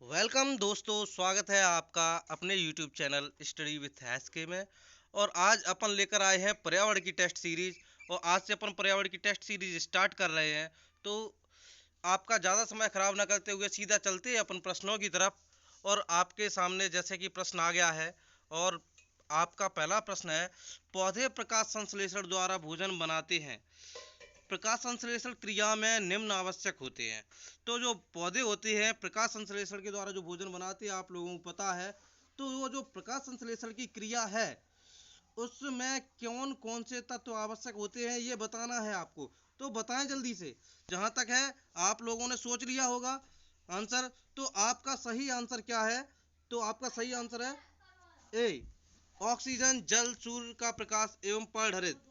Welcome दोस्तों, स्वागत है आपका अपने YouTube channel study with SK में। और आज अपन लेकर आए हैं पर्यावरण की टेस्ट सीरीज। और आज से अपन पर्यावरण की टेस्ट सीरीज स्टार्ट कर रहे हैं। तो आपका ज़्यादा समय खराब ना करते हुए सीधा चलते हैं अपन प्रश्नों की तरफ। और आपके सामने जैसे कि प्रश्न आ गया है। और आपका पहला प्रश्न है, पौधे प्रकाश संश्लेषण द्वारा भोजन बनाते हैं, प्रकाश संश्लेषण क्रिया में निम्न आवश्यक होते हैं। तो जो पौधे होते हैं प्रकाश संश्लेषण के द्वारा जो भोजन बनाते हैं, आप लोगों को पता है। तो वो जो प्रकाश संश्लेषण की क्रिया है उसमें कौन कौन से तत्व आवश्यक होते हैं ये बताना है आपको। तो बताएं जल्दी से। जहां तक है आप लोगों ने सोच लिया होगा आंसर। तो आपका सही आंसर क्या है? तो आपका सही आंसर है ए, ऑक्सीजन, जल, सूर्य का प्रकाश एवं पर्णहरित।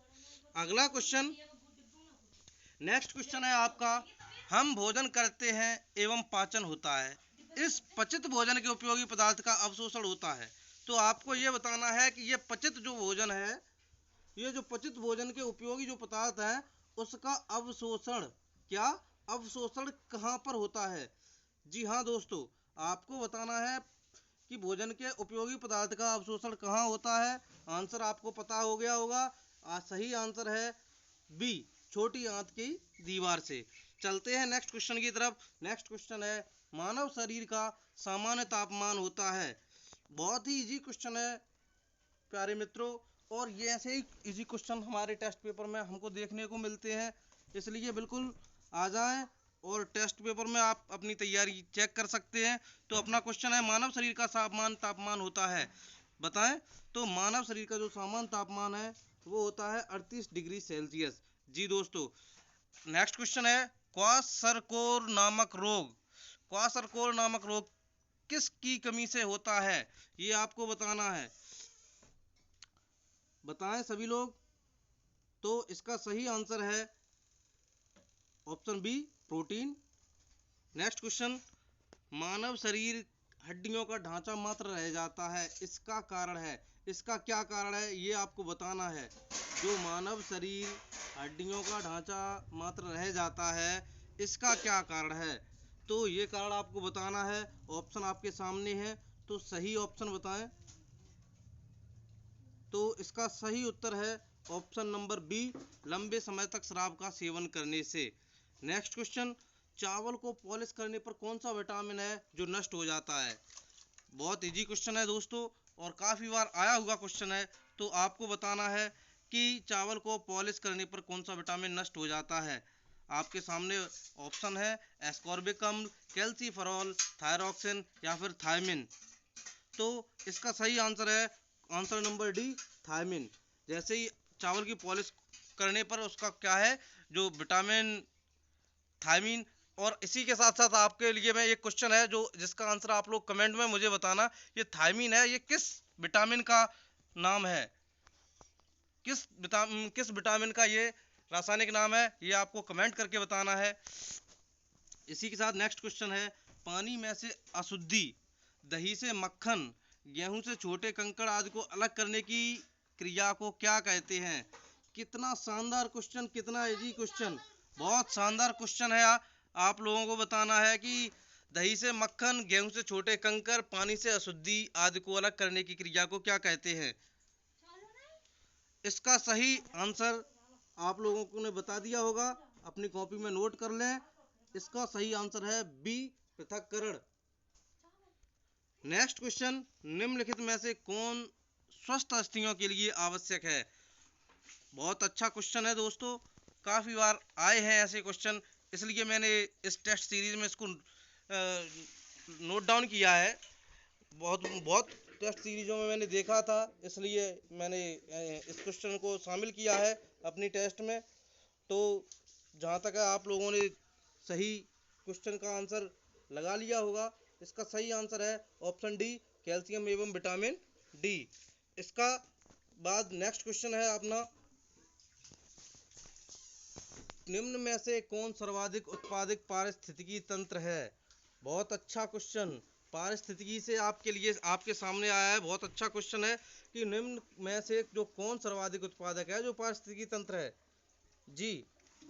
अगला क्वेश्चन, नेक्स्ट क्वेश्चन है आपका, हम भोजन करते हैं एवं पाचन होता है, इस पचित भोजन के उपयोगी पदार्थ का अवशोषण होता है। तो आपको ये बताना है कि ये पचित जो भोजन है, ये जो पचित भोजन के उपयोगी जो पदार्थ है उसका अवशोषण, क्या अवशोषण कहाँ पर होता है? जी हाँ दोस्तों, आपको बताना है कि भोजन के उपयोगी पदार्थ का अवशोषण कहाँ होता है। आंसर आपको पता हो गया होगा। सही आंसर है बी, छोटी आंत की दीवार से। चलते हैं नेक्स्ट क्वेश्चन की तरफ। नेक्स्ट क्वेश्चन है, मानव शरीर का सामान्य तापमान होता है। बहुत ही इजी क्वेश्चन है प्यारे मित्रों। और ये ऐसे ही इजी क्वेश्चन हमारे टेस्ट पेपर में हमको देखने को मिलते हैं, इसलिए बिल्कुल आ जाएं और टेस्ट पेपर में आप अपनी तैयारी चेक कर सकते हैं। तो अपना क्वेश्चन है, मानव शरीर का सामान्य तापमान होता है, बताएं। तो मानव शरीर का जो सामान्य तापमान है वो होता है 38 डिग्री सेल्सियस। जी दोस्तों, नेक्स्ट क्वेश्चन है, क्वाशरकोर नामक रोग, क्वाशरकोर नामक रोग किस की कमी से होता है? ये आपको बताना है, बताएं सभी लोग। तो इसका सही आंसर है option B, protein. Next question, मानव शरीर हड्डियों का ढांचा मात्र रह जाता है, इसका कारण है, इसका क्या कारण है ये आपको बताना है। जो मानव शरीर हड्डियों का ढांचा मात्र रह जाता है, इसका क्या कारण है? तो ये कारण आपको बताना है। ऑप्शन आपके सामने है, तो सही ऑप्शन बताएं। तो इसका सही उत्तर है ऑप्शन नंबर बी, लंबे समय तक शराब का सेवन करने से। नेक्स्ट क्वेश्चन, चावल को पॉलिश करने पर कौन सा विटामिन है जो नष्ट हो जाता है? बहुत इजी क्वेश्चन है दोस्तों, और काफ़ी बार आया हुआ क्वेश्चन है। तो आपको बताना है कि चावल को पॉलिश करने पर कौन सा विटामिन नष्ट हो जाता है। आपके सामने ऑप्शन है एस्कॉर्बिक अम्ल, कैल्सीफेरॉल, थायरॉक्सिन या फिर थायमिन। तो इसका सही आंसर है आंसर नंबर डी, थायमिन। जैसे ही चावल की पॉलिश करने पर उसका क्या है, जो विटामिन थायमिन। और इसी के साथ साथ आपके लिए मैं एक क्वेश्चन है जो जिसका आंसर आप लोग कमेंट में मुझे बताना। ये थायमिन है, ये किस विटामिन का नाम है? किस विटामिन का ये रासायनिक नाम है, ये आपको कमेंट करके बताना है। इसी के साथ नेक्स्ट क्वेश्चन है, पानी में से अशुद्धि, दही से मक्खन, गेहूं से छोटे कंकड़ आदि को अलग करने की क्रिया को क्या कहते हैं? कितना शानदार क्वेश्चन, कितना इजी क्वेश्चन, बहुत शानदार क्वेश्चन है। आप लोगों को बताना है कि दही से मक्खन, गेहूं से छोटे कंकड़, पानी से अशुद्धि आदि को अलग करने की क्रिया को क्या कहते हैं? इसका सही आंसर आप लोगों को ने बता दिया होगा, अपनी कॉपी में नोट कर लें। इसका सही आंसर है बी, पृथक्करण। नेक्स्ट क्वेश्चन, निम्नलिखित में से कौन स्वस्थ अस्थियों के लिए आवश्यक है? बहुत अच्छा क्वेश्चन है दोस्तों, काफ़ी बार आए हैं ऐसे क्वेश्चन, इसलिए मैंने इस टेस्ट सीरीज में इसको नोट डाउन किया है। बहुत बहुत टेस्ट सीरीजों में मैंने देखा था, इसलिए मैंने इस क्वेश्चन को शामिल किया है अपनी टेस्ट में। तो जहाँ तक है आप लोगों ने सही क्वेश्चन का आंसर लगा लिया होगा। इसका सही आंसर है ऑप्शन डी, कैल्शियम एवं विटामिन डी। इसका बाद नेक्स्ट क्वेश्चन है अपना, निम्न में से कौन सर्वाधिक उत्पादक पारिस्थितिकी तंत्र है? बहुत अच्छा क्वेश्चन, पारिस्थितिकी से आपके लिए आपके सामने आया है। बहुत अच्छा क्वेश्चन है कि निम्न में से जो कौन सर्वाधिक उत्पादक है जो पारिस्थितिकी तंत्र है। जी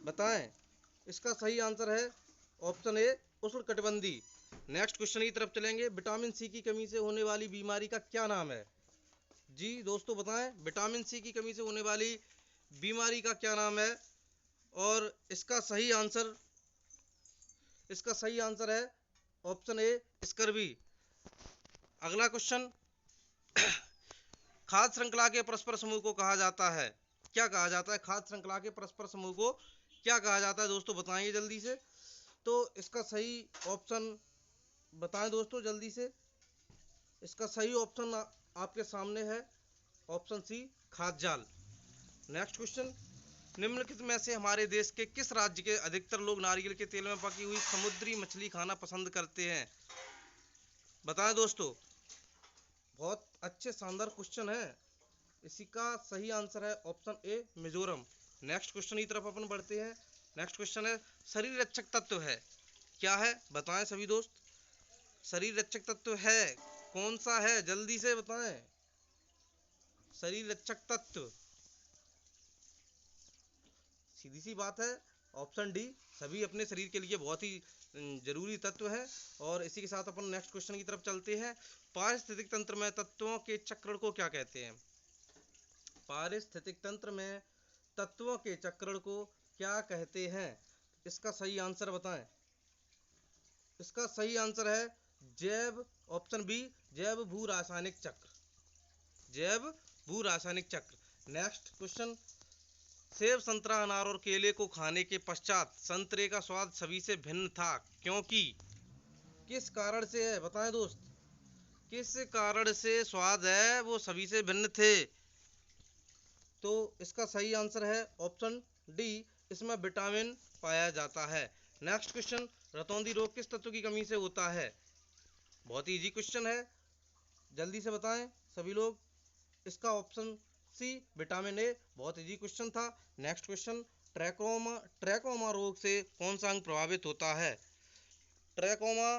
बताएं। इसका सही आंसर है ऑप्शन ए, उष्णकटिबंधीय। नेक्स्ट क्वेश्चन की तरफ चलेंगे। विटामिन सी की कमी से होने वाली बीमारी का क्या नाम है? जी दोस्तों बताएं, विटामिन सी की कमी से होने वाली बीमारी का क्या नाम है? और इसका सही आंसर है ऑप्शन ए, स्कर्वी। अगला क्वेश्चन, खाद्य श्रृंखला के परस्पर समूह को कहा जाता है, क्या कहा जाता है? खाद्य श्रृंखला के परस्पर समूह को क्या कहा जाता है दोस्तों, बताएंगे जल्दी से। तो इसका सही ऑप्शन बताएं दोस्तों जल्दी से। इसका सही ऑप्शन आपके सामने है, ऑप्शन सी, खाद्य जाल। नेक्स्ट क्वेश्चन, निम्नलिखित में से हमारे देश के किस राज्य के अधिकतर लोग नारियल के तेल में पकी हुई समुद्री मछली खाना पसंद करते हैं? बताएं दोस्तों। बहुत अच्छे शानदार क्वेश्चन है। इसी का सही आंसर है option A, Mizoram. Next question की तरफ अपन बढ़ते हैं। नेक्स्ट क्वेश्चन है, शरीर रक्षक तत्व है, क्या है? बताएं सभी दोस्त। शरीर रक्षक तत्व है कौन सा है, जल्दी से बताएं। शरीर रक्षक तत्व, सीधी सी बात है, ऑप्शन डी। सभी अपने शरीर के लिए बहुत ही जरूरी तत्व है। और इसी के साथ अपन नेक्स्ट क्वेश्चन की तरफ चलते हैं। पारिस्थितिक तंत्र में तत्वों के चक्रण को क्या कहते हैं? पारिस्थितिक तंत्र में तत्वों के चक्रण को क्या कहते हैं? इसका सही आंसर बताएं। इसका सही आंसर है जैव, ऑप्शन बी, जैव भू रासायनिक चक्र। जैव भू रासायनिक चक्र। नेक्स्ट क्वेश्चन, सेब, संतरा, अनार और केले को खाने के पश्चात संतरे का स्वाद सभी से भिन्न था, क्योंकि? किस कारण से है, बताएं दोस्त। किस कारण से स्वाद है वो सभी से भिन्न थे? तो इसका सही आंसर है ऑप्शन डी, इसमें विटामिन पाया जाता है। नेक्स्ट क्वेश्चन, रतौंधी रोग किस तत्व की कमी से होता है? बहुत इजी क्वेश्चन है, जल्दी से बताएं सभी लोग। इसका ऑप्शन सी, विटामिन ए। बहुत इजी क्वेश्चन था। नेक्स्ट क्वेश्चन, ट्रैकोमा रोग से कौन सा अंग प्रभावित होता है? ट्रैकोमा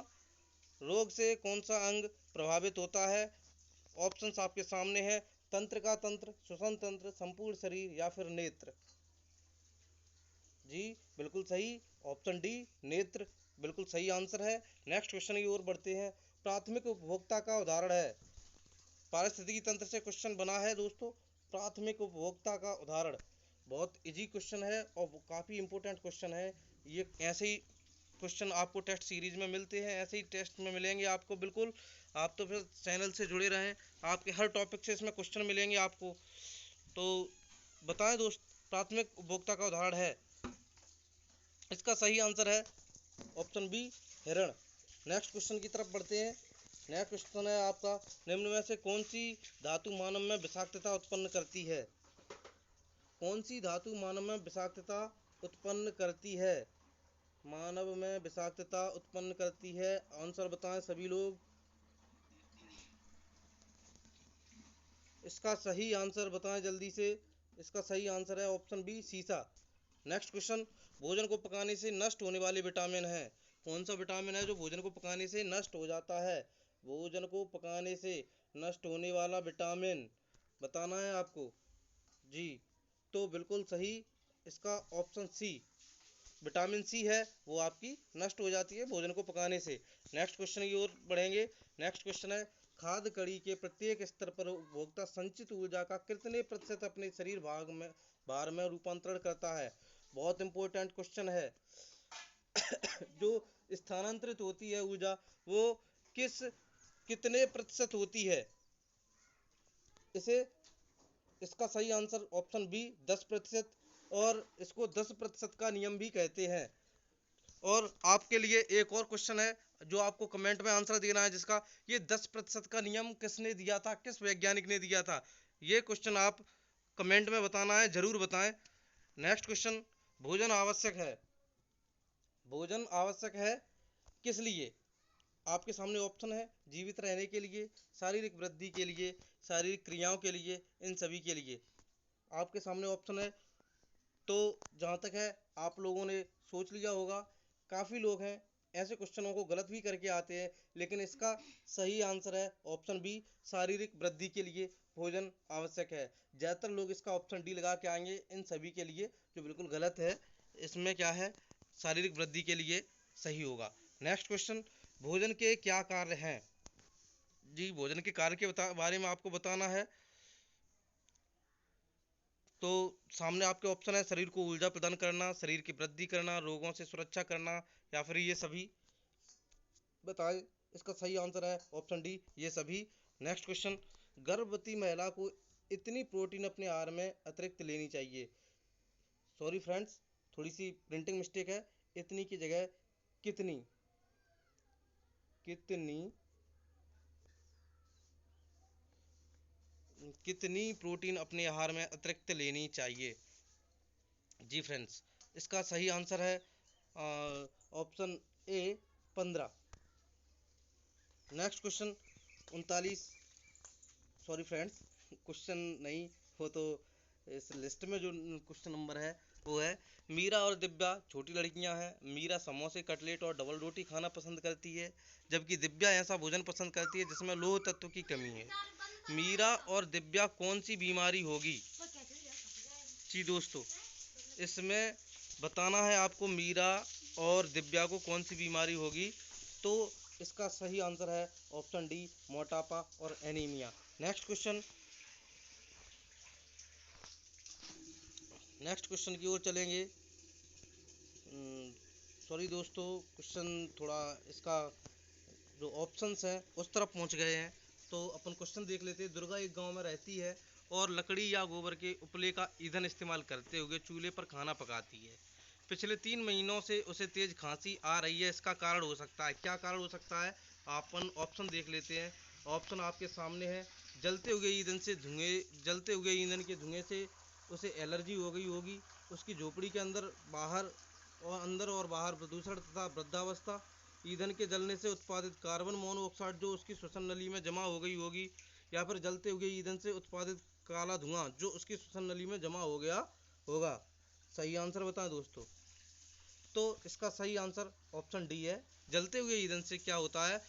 रोग से कौन सा अंग प्रभावित होता है? ऑप्शंस आपके सामने है, तंत्रिका तंत्र, श्वसन तंत्र, संपूर्ण शरीर या फिर नेत्र। जी बिल्कुल सही, ऑप्शन डी, नेत्र बिल्कुल सही आंसर है। नेक्स्ट क्वेश्चन की ओर बढ़ते हैं। प्राथमिक उपभोक्ता का उदाहरण है, पारिस्थितिकी तंत्र से क्वेश्चन बना है दोस्तों। प्राथमिक उपभोक्ता का उदाहरण, बहुत इजी क्वेश्चन है और काफ़ी इंपॉर्टेंट क्वेश्चन है। ये ऐसे ही क्वेश्चन आपको टेस्ट सीरीज में मिलते हैं, ऐसे ही टेस्ट में मिलेंगे आपको बिल्कुल। आप तो फिर चैनल से जुड़े रहें, आपके हर टॉपिक से इसमें क्वेश्चन मिलेंगे आपको। तो बताएं दोस्त, प्राथमिक उपभोक्ता का उदाहरण है, इसका सही आंसर है ऑप्शन बी, हिरण। नेक्स्ट क्वेश्चन की तरफ बढ़ते हैं। नेक्स्ट क्वेश्चन है आपका, निम्न में से कौन सी धातु मानव में विषाक्तता उत्पन्न करती है? कौन सी धातु मानव में विषाक्तता उत्पन्न करती है? मानव में विषाक्तता उत्पन्न करती है, आंसर बताएं सभी लोग। इसका सही आंसर बताएं जल्दी से। इसका सही आंसर है ऑप्शन बी, सीसा। नेक्स्ट क्वेश्चन, भोजन को पकाने से नष्ट होने वाली विटामिन है, कौन सा विटामिन है जो भोजन को पकाने से नष्ट हो जाता है? भोजन को पकाने से नष्ट होने वाला विटामिन बताना है आपको। जी तो बिल्कुल सही, इसका ऑप्शन सी, विटामिन सी है, वो आपकी नष्ट हो जाती है भोजन को पकाने से। नेक्स्ट क्वेश्चन की ओर बढ़ेंगे। नेक्स्ट क्वेश्चन है, खाद्य कड़ी के प्रत्येक स्तर पर उपभोक्ता संचित ऊर्जा का कितने प्रतिशत अपने शरीर भार में रूपांतरण करता है? बहुत इंपॉर्टेंट क्वेश्चन है। जो स्थानांतरित होती है ऊर्जा, वो कितने प्रतिशत होती है? इसे इसका सही आंसर ऑप्शन बी, 10%। और इसको 10% का नियम भी कहते हैं। और आपके लिए एक और क्वेश्चन है जो आपको कमेंट में आंसर देना है, जिसका ये 10% का नियम किसने दिया था, किस वैज्ञानिक ने दिया था, ये क्वेश्चन आप कमेंट में बताना है, जरूर बताएं। नेक्स्ट क्वेश्चन, भोजन आवश्यक है, भोजन आवश्यक है किस लिए? आपके सामने ऑप्शन है, जीवित रहने के लिए, शारीरिक वृद्धि के लिए, शारीरिक क्रियाओं के लिए, इन सभी के लिए आपके सामने ऑप्शन है। तो जहाँ तक है आप लोगों ने सोच लिया होगा। काफ़ी लोग हैं ऐसे क्वेश्चनों को गलत भी करके आते हैं, लेकिन इसका सही आंसर है ऑप्शन बी, शारीरिक वृद्धि के लिए भोजन आवश्यक है। ज़्यादातर लोग इसका ऑप्शन डी लगा के आएंगे इन सभी के लिए, जो बिल्कुल गलत है। इसमें क्या है, शारीरिक वृद्धि के लिए सही होगा। नेक्स्ट क्वेश्चन, भोजन के क्या कार्य हैं? जी, भोजन के कार्य के बारे में आपको बताना है। तो सामने आपके ऑप्शन है, शरीर को ऊर्जा प्रदान करना, शरीर की वृद्धि करना, रोगों से सुरक्षा करना, या फिर ये सभी। बताएं। इसका सही आंसर है ऑप्शन डी, ये सभी। नेक्स्ट क्वेश्चन, गर्भवती महिला को इतनी प्रोटीन अपने आहार में अतिरिक्त लेनी चाहिए। सॉरी फ्रेंड्स, थोड़ी सी प्रिंटिंग मिस्टेक है, इतनी की जगह कितनी, कितनी कितनी प्रोटीन अपने आहार में अतिरिक्त लेनी चाहिए। जी फ्रेंड्स, इसका सही आंसर है option A, 15। Next question 39। Sorry friends, question नहीं हो तो इस लिस्ट में जो क्वेश्चन नंबर है वो है, मीरा और दिव्या छोटी लड़कियां हैं। मीरा समोसे, कटलेट और डबल रोटी खाना पसंद करती है, जबकि दिव्या ऐसा भोजन पसंद करती है जिसमें लौह तत्व की कमी है। मीरा और दिव्या कौन सी बीमारी होगी? जी दोस्तों, इसमें बताना है आपको मीरा और दिव्या को कौन सी बीमारी होगी। तो इसका सही आंसर है ऑप्शन डी, मोटापा और एनीमिया। नेक्स्ट क्वेश्चन, की ओर चलेंगे। सॉरी दोस्तों, क्वेश्चन थोड़ा इसका जो ऑप्शंस हैं उस तरफ पहुंच गए हैं। तो अपन क्वेश्चन देख लेते हैं। दुर्गा एक गांव में रहती है और लकड़ी या गोबर के उपले का ईंधन इस्तेमाल करते हुए चूल्हे पर खाना पकाती है। पिछले 3 महीनों से उसे तेज खांसी आ रही है, इसका कारण हो सकता है, क्या कारण हो सकता है? अपन ऑप्शन देख लेते हैं। ऑप्शन आपके सामने है। जलते हुए ईंधन के धुएं से उसे एलर्जी हो गई होगी। उसकी झोपड़ी के अंदर और बाहर प्रदूषण तथा वृद्धावस्था, ईंधन के जलने से उत्पादित कार्बन मोनोऑक्साइड जो उसकी श्वसन नली में जमा हो गई होगी, या फिर जलते हुए ईंधन से उत्पादित काला धुआं जो उसकी श्वसन नली में जमा हो गया होगा। सही आंसर बताएं दोस्तों। तो इसका सही आंसर ऑप्शन डी है। जलते हुए ईंधन से क्या होता है,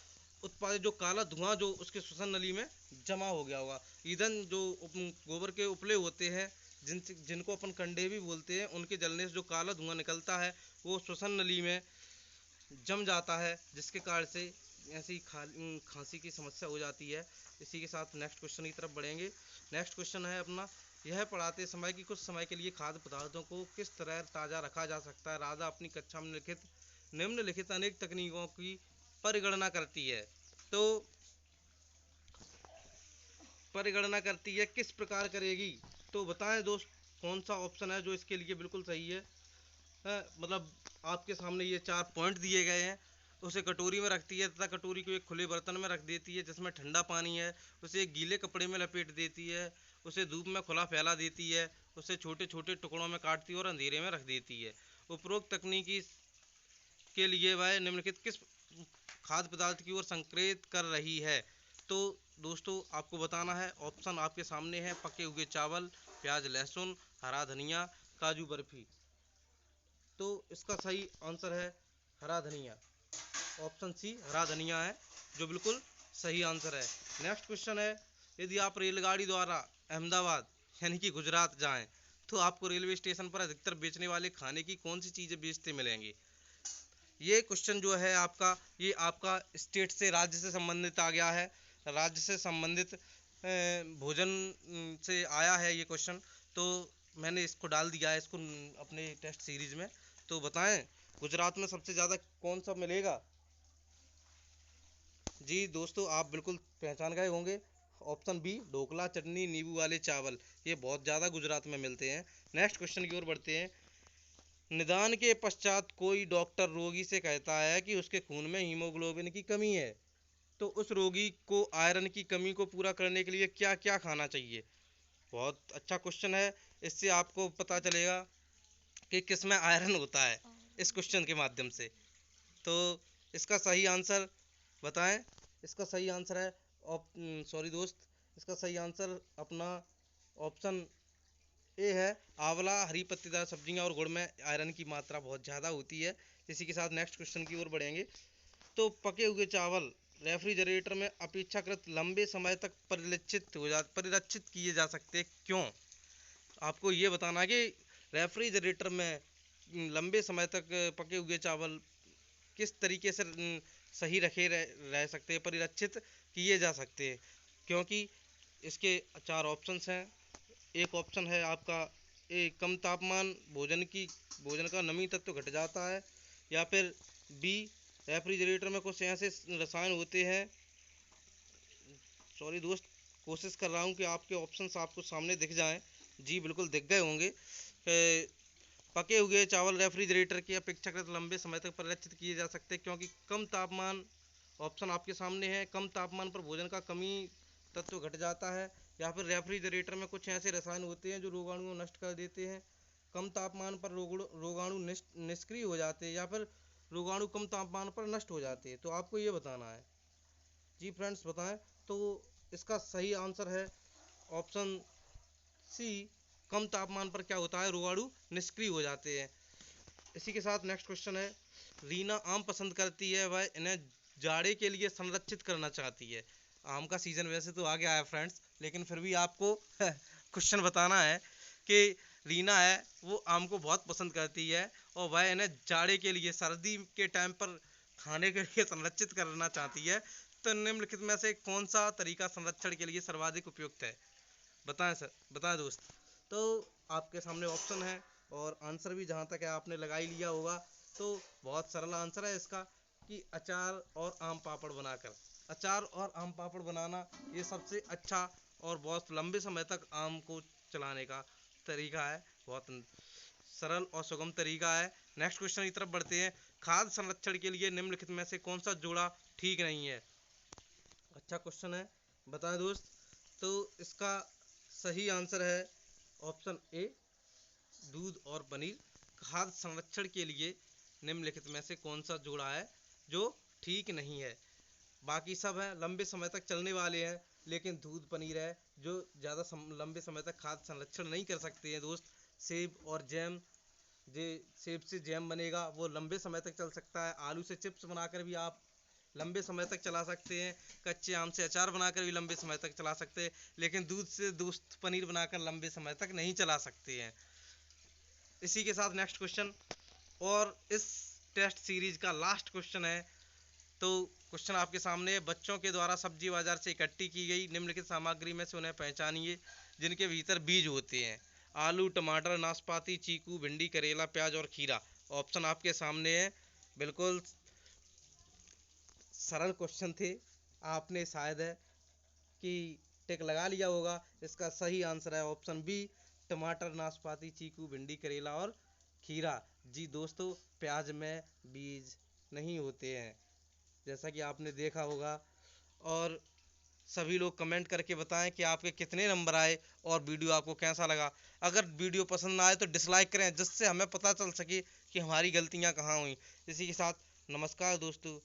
उत्पादित जो काला धुआं जो उसके श्वसन नली में जमा हो गया होगा। ईंधन जो गोबर के उपले होते हैं, जिनको अपन कंडे भी बोलते हैं, उनके जलने से जो काला धुआं निकलता है वो श्वसन नली में जम जाता है, जिसके कारण से ऐसी खांसी की समस्या हो जाती है। इसी के साथ नेक्स्ट क्वेश्चन की तरफ बढ़ेंगे। नेक्स्ट क्वेश्चन है अपना, यह पढ़ाते समय कि कुछ समय के लिए खाद्य पदार्थों को किस तरह ताज़ा रखा जा सकता है। राधा अपनी कक्षा में निम्नलिखित अनेक तकनीकों की परिगणना करती है। तो परिगणना करती है, किस प्रकार करेगी? तो बताएं दोस्त, कौन सा ऑप्शन है जो इसके लिए बिल्कुल सही है? मतलब आपके सामने ये 4 पॉइंट दिए गए हैं। उसे कटोरी में रखती है तथा कटोरी को एक खुले बर्तन में रख देती है जिसमें ठंडा पानी है। उसे एक गीले कपड़े में लपेट देती है। उसे धूप में खुला फैला देती है। उसे छोटे छोटे टुकड़ों में काटती है और अंधेरे में रख देती है। उपरोक्त तकनीकी के लिए वह निम्नलिखित किस खाद्य पदार्थ की ओर संकेत कर रही है? तो दोस्तों आपको बताना है। ऑप्शन आपके सामने है, पके हुए चावल, प्याज लहसुन, हरा धनिया, काजू बर्फी। तो इसका सही आंसर है हरा धनिया। ऑप्शन सी, हरा धनिया है जो बिल्कुल सही आंसर है। नेक्स्ट क्वेश्चन है, यदि आप रेलगाड़ी द्वारा अहमदाबाद यानी कि गुजरात जाएं तो आपको रेलवे स्टेशन पर अधिकतर बेचने वाले खाने की कौन सी चीज़ें बेचते मिलेंगी? ये क्वेश्चन जो है आपका, ये आपका स्टेट से, राज्य से संबंधित आ गया है। राज्य से संबंधित भोजन से आया है ये क्वेश्चन। तो मैंने इसको डाल दिया है, इसको अपने टेस्ट सीरीज में। तो बताएं, गुजरात में सबसे ज़्यादा कौन सा मिलेगा? जी दोस्तों, आप बिल्कुल पहचान गए होंगे। ऑप्शन बी, ढोकला, चटनी, नींबू वाले चावल, ये बहुत ज़्यादा गुजरात में मिलते हैं। नेक्स्ट क्वेश्चन की ओर बढ़ते हैं। निदान के पश्चात कोई डॉक्टर रोगी से कहता है कि उसके खून में हीमोग्लोबिन की कमी है, तो उस रोगी को आयरन की कमी को पूरा करने के लिए क्या क्या खाना चाहिए? बहुत अच्छा क्वेश्चन है। इससे आपको पता चलेगा कि किस में आयरन होता है इस क्वेश्चन के माध्यम से। तो इसका सही आंसर बताएं। इसका सही आंसर है सॉरी दोस्त, इसका सही आंसर अपना ऑप्शन ए है, आंवला, हरी पत्तेदार सब्जियां और गुड़ में आयरन की मात्रा बहुत ज़्यादा होती है। इसी के साथ नेक्स्ट क्वेश्चन की ओर बढ़ेंगे। तो पके हुए चावल रेफ्रिजरेटर में अपेक्षाकृत लंबे समय तक परिरक्षित किए जा सकते हैं, क्यों? आपको ये बताना है कि रेफ्रिजरेटर में लंबे समय तक पके हुए चावल किस तरीके से सही रह सकते हैं, परिरक्षित किए जा सकते हैं। क्योंकि इसके चार ऑप्शंस हैं। एक ऑप्शन है आपका ए, कम तापमान भोजन का नमी तत्व घट जाता है, या फिर बी, रेफ्रिजरेटर में कुछ ऐसे रसायन होते हैं। सॉरी दोस्त, कोशिश कर रहा हूँ कि आपके ऑप्शंस आपको सामने दिख जाएं। जी बिल्कुल दिख गए होंगे। पके हुए चावल रेफ्रिजरेटर की अपेक्षाकृत लंबे समय तक परिरक्षित किए जा सकते हैं, क्योंकि कम तापमान, ऑप्शन आपके सामने है, कम तापमान पर भोजन का कमी तत्व घट जाता है, या फिर रेफ्रिजरेटर में कुछ ऐसे रसायन होते हैं जो रोगाणु को नष्ट कर देते हैं। कम तापमान पर रोगाणु निष्क्रिय हो जाते हैं, या फिर रोगाणु कम तापमान पर नष्ट हो जाते हैं। तो आपको ये बताना है। जी फ्रेंड्स बताएं। तो इसका सही आंसर है ऑप्शन सी, कम तापमान पर क्या होता है, रोगाणु निष्क्रिय हो जाते हैं। इसी के साथ नेक्स्ट क्वेश्चन है, रीना आम पसंद करती है, वह इन्हें जाड़े के लिए संरक्षित करना चाहती है। आम का सीजन वैसे तो आ गया है फ्रेंड्स, लेकिन फिर भी आपको क्वेश्चन बताना है कि रीना है वो आम को बहुत पसंद करती है, और वह इन्हें जाड़े के लिए, सर्दी के टाइम पर खाने के लिए संरक्षित करना चाहती है। तो निम्नलिखित में से कौन सा तरीका संरक्षण के लिए सर्वाधिक उपयुक्त है? बताएं सर, बताएं दोस्त। तो आपके सामने ऑप्शन है, और आंसर भी जहाँ तक है आपने लगा ही लिया होगा। तो बहुत सरल आंसर है इसका कि अचार और आम पापड़ बनाकर। अचार और आम पापड़ बनाना ये सबसे अच्छा और बहुत लंबे समय तक आम को चलाने का तरीका है। बहुत सरल और सुगम तरीका है। नेक्स्ट क्वेश्चन की तरफ बढ़ते हैं। खाद्य संरक्षण के लिए निम्नलिखित में से कौन सा जोड़ा ठीक नहीं है? अच्छा क्वेश्चन है, बताएं दोस्त। तो इसका सही आंसर है ऑप्शन ए, दूध और पनीर। खाद्य संरक्षण के लिए निम्नलिखित में से कौन सा जोड़ा है जो ठीक नहीं है? बाकी सब है लंबे समय तक चलने वाले हैं, लेकिन दूध पनीर है जो ज़्यादा लंबे समय तक खाद्य संरक्षण नहीं कर सकते हैं दोस्त। सेब और जैम, जे सेब से जैम बनेगा वो लंबे समय तक चल सकता है। आलू से चिप्स बनाकर भी आप लंबे समय तक चला सकते हैं। कच्चे आम से अचार बनाकर भी लंबे समय तक चला सकते हैं, लेकिन दूध से दोस्त पनीर बनाकर लंबे समय तक नहीं चला सकते हैं। इसी के साथ नेक्स्ट क्वेश्चन, और इस टेस्ट सीरीज का लास्ट क्वेश्चन है। तो क्वेश्चन आपके सामने है, बच्चों के द्वारा सब्जी बाजार से इकट्ठी की गई निम्नलिखित सामग्री में से उन्हें पहचानिए जिनके भीतर बीज होते हैं। आलू, टमाटर, नाशपाती, चीकू, भिंडी, करेला, प्याज और खीरा। ऑप्शन आपके सामने है। बिल्कुल सरल क्वेश्चन थे, आपने शायद है कि टिक लगा लिया होगा। इसका सही आंसर है ऑप्शन बी, टमाटर, नाशपाती, चीकू, भिंडी, करेला और खीरा। जी दोस्तों, प्याज में बीज नहीं होते हैं, जैसा कि आपने देखा होगा। और सभी लोग कमेंट करके बताएं कि आपके कितने नंबर आए और वीडियो आपको कैसा लगा। अगर वीडियो पसंद ना आए तो डिसलाइक करें, जिससे हमें पता चल सके कि हमारी गलतियां कहाँ हुई। इसी के साथ नमस्कार दोस्तों।